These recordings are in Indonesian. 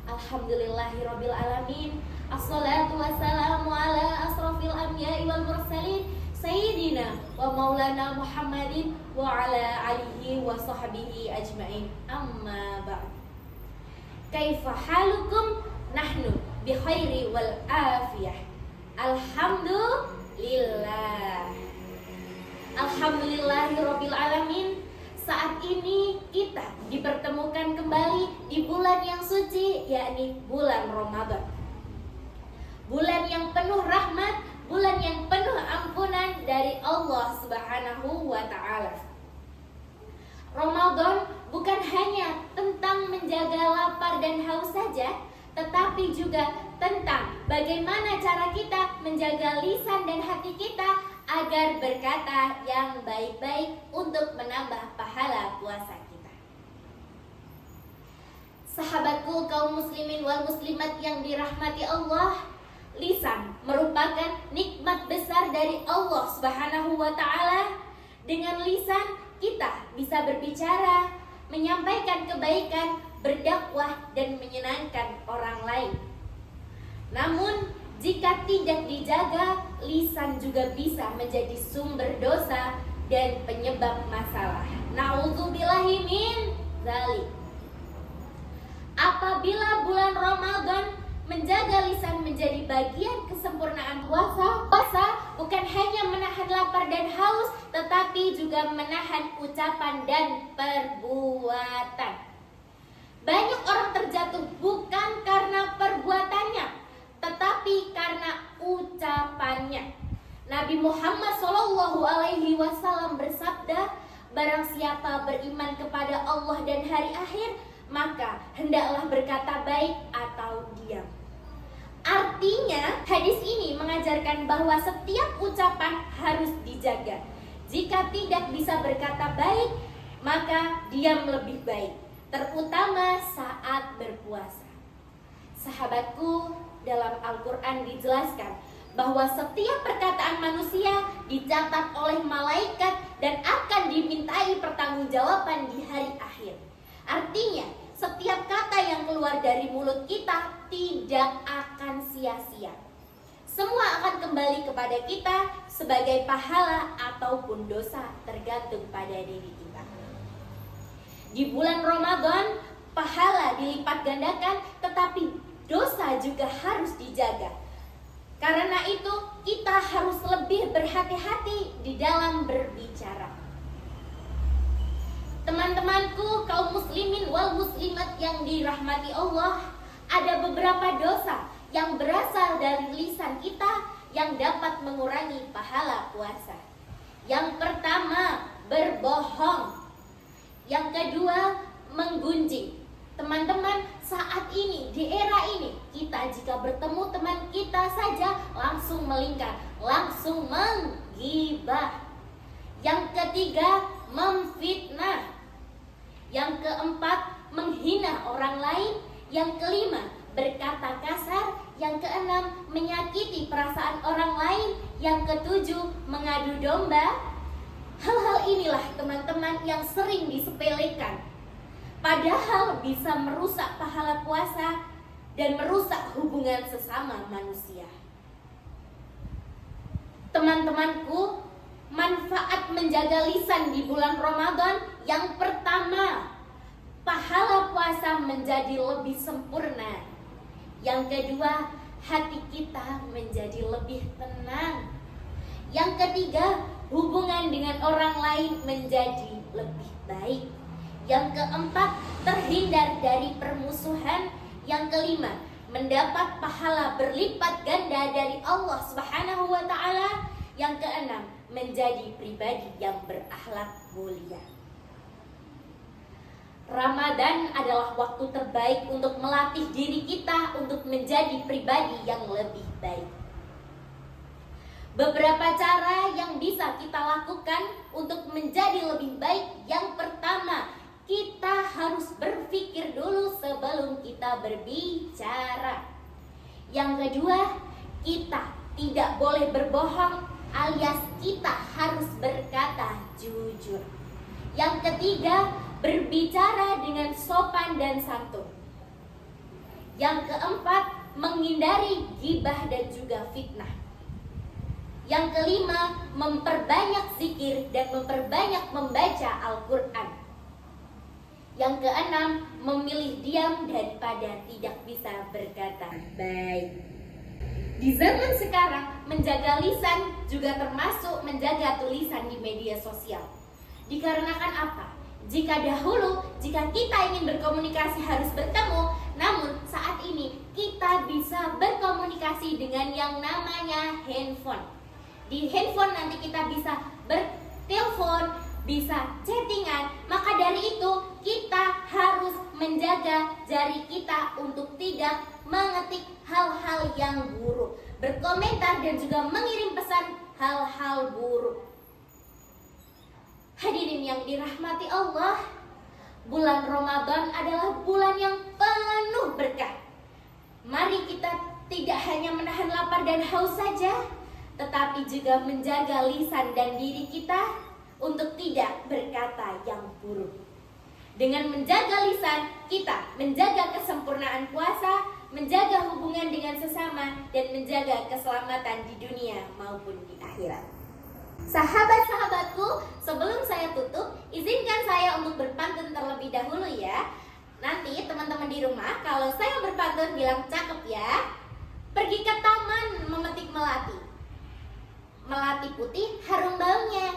Alhamdulillahirabbil alamin. Assalatu wassalamu ala asrofil anbiya'i wal mursalin Sayyidina wa maulana Muhammadin wa ala alihi wa sahbihi ajmain. Amma ba'd. Kaifa halukum? Nahnu bi khairi wal afiyah. Alhamdulillah. Alhamdulillahirabbil alamin. Saat ini kita dipertemukan kembali di bulan yang suci, yakni bulan Ramadan. Bulan yang penuh rahmat, bulan yang penuh ampunan dari Allah Subhanahu wa ta'ala. Ramadan bukan hanya tentang menjaga lapar dan haus saja, tetapi juga tentang bagaimana cara kita menjaga lisan dan hati kita agar berkata yang baik-baik untuk menambah pahala puasa kita. Sahabatku kaum muslimin wal muslimat yang dirahmati Allah, lisan merupakan nikmat besar dari Allah Subhanahu wa ta'ala. Dengan lisan kita bisa berbicara, menyampaikan kebaikan, berdakwah dan menyenangkan orang lain. Namun jika tidak dijaga, lisan juga bisa menjadi sumber dosa dan penyebab masalah. Na'udzubillahi min dzalik. Apabila bulan Ramadan menjaga lisan menjadi bagian kesempurnaan puasa, puasa bukan hanya menahan lapar dan haus, tetapi juga menahan ucapan dan perbuatan. Banyak orang terjatuh bukan karena perbuatannya, tetapi karena ucapannya. Nabi Muhammad SAW bersabda, barang siapa beriman kepada Allah dan hari akhir, maka hendaklah berkata baik atau diam. Artinya, hadis ini mengajarkan bahwa setiap ucapan harus dijaga. Jika tidak bisa berkata baik, maka diam lebih baik, terutama saat berpuasa. Sahabatku, dalam Al-Quran dijelaskan bahwa setiap perkataan manusia dicatat oleh malaikat dan akan dimintai pertanggungjawaban di hari akhir. Artinya, setiap kata yang keluar dari mulut kita tidak akan sia-sia. Semua akan kembali kepada kita sebagai pahala ataupun dosa, tergantung pada diri kita. Di bulan Ramadan, pahala dilipat gandakan, tetapi dosa juga harus dijaga. Karena itu kita harus lebih berhati-hati di dalam berbicara. Teman-temanku kaum muslimin wal muslimat yang dirahmati Allah, ada beberapa dosa yang berasal dari lisan kita yang dapat mengurangi pahala puasa. Yang pertama, berbohong. Yang kedua, menggunjing. Teman-teman, saat ini, di era ini, kita jika bertemu teman kita saja langsung melingkar, langsung menggibah. Yang ketiga, memfitnah. Yang keempat, menghina orang lain. Yang kelima, berkata kasar. Yang keenam, menyakiti perasaan orang lain. Yang ketujuh, mengadu domba. Hal-hal inilah teman-teman yang sering disepelekan, padahal bisa merusak pahala puasa dan merusak hubungan sesama manusia. Teman-temanku, manfaat menjaga lisan di bulan Ramadan yang pertama, pahala puasa menjadi lebih sempurna. Yang kedua, hati kita menjadi lebih tenang. Yang ketiga, hubungan dengan orang lain menjadi lebih baik. Yang keempat, terhindar dari permusuhan. Yang kelima, mendapat pahala berlipat ganda dari Allah Subhanahu wa ta'ala. Yang keenam, menjadi pribadi yang berakhlak mulia. Ramadan adalah waktu terbaik untuk melatih diri kita untuk menjadi pribadi yang lebih baik. Beberapa cara yang bisa kita lakukan untuk menjadi lebih baik. Yang pertama, kita harus berpikir dulu sebelum kita berbicara. Yang kedua, kita tidak boleh berbohong, alias kita harus berkata jujur. Yang ketiga, berbicara dengan sopan dan santun. Yang keempat, menghindari ghibah dan juga fitnah. Yang kelima, memperbanyak zikir dan memperbanyak membaca Al-Quran. Yang keenam, memilih diam daripada tidak bisa berkata baik. Di zaman sekarang, menjaga lisan juga termasuk menjaga tulisan di media sosial. Dikarenakan apa? Jika dahulu, jika kita ingin berkomunikasi harus bertemu, namun saat ini kita bisa berkomunikasi dengan yang namanya handphone. Di handphone nanti kita bisa bertelepon, bisa chattingan. Maka dari itu kita harus menjaga jari kita untuk tidak mengetik hal-hal yang buruk, berkomentar dan juga mengirim pesan hal-hal buruk. Hadirin yang dirahmati Allah, bulan Ramadan adalah bulan yang penuh berkah. Mari kita tidak hanya menahan lapar dan haus saja, tetapi juga menjaga lisan dan diri kita untuk tidak berkata yang buruk. Dengan menjaga lisan, kita menjaga kesempurnaan puasa, menjaga hubungan dengan sesama, dan menjaga keselamatan di dunia maupun di akhirat. Sahabat-sahabatku, sebelum saya tutup, izinkan saya untuk berpantun terlebih dahulu ya. Nanti teman-teman di rumah, kalau saya berpantun bilang cakep ya. Pergi ke taman memetik melati. Melati putih harum baunya.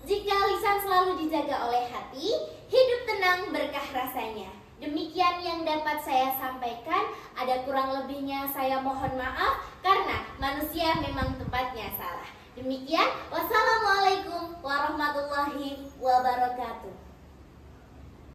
Jika lisan selalu dijaga oleh hati, hidup tenang berkah rasanya. Demikian yang dapat saya sampaikan. Ada kurang lebihnya saya mohon maaf, karena manusia memang tempatnya salah. Demikian, wassalamualaikum warahmatullahi wabarakatuh.